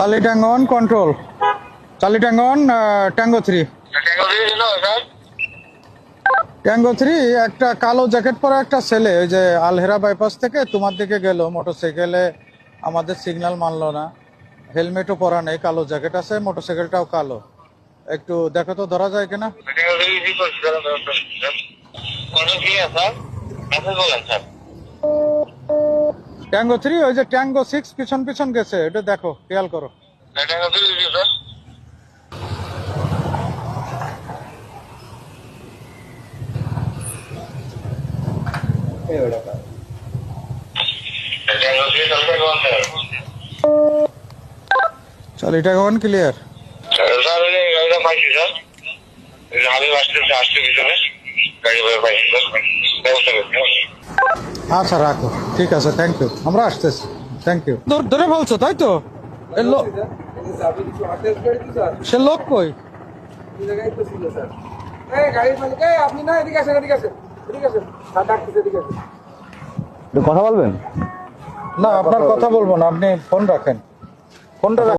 Charlie Tango on control. Charlie Tango on Tango 3. Tango 3 একটা কালো jacket পরা একটা ছেলে ওই যে আলহেরা বাইপাস থেকে তোমার দিকে গেল মোটরসাইকেলে, আমাদের সিগন্যাল মানলো না, হেলমেটও পরা নেই, কালো জ্যাকেট আছে, মোটরসাইকেলটাও কালো। একটু দেখো তো ধরা যায় কিনা। ট্যাঙ্গো 3 ওই যে ট্যাঙ্গো 6 পিছন পিছন গেছে, এটা দেখো, খেয়াল করো। Charlie Tango 1 clear. আচ্ছা রাখো, ঠিক আছে, থ্যাংক ইউ, আমরা আসতেছি, থ্যাংক ইউ। ধরে বলছো তাই তো? সে লোক কই? কথা বলবেন? না, আপনার কথা বলবো না, আপনি ফোন রাখেন, ফোনটা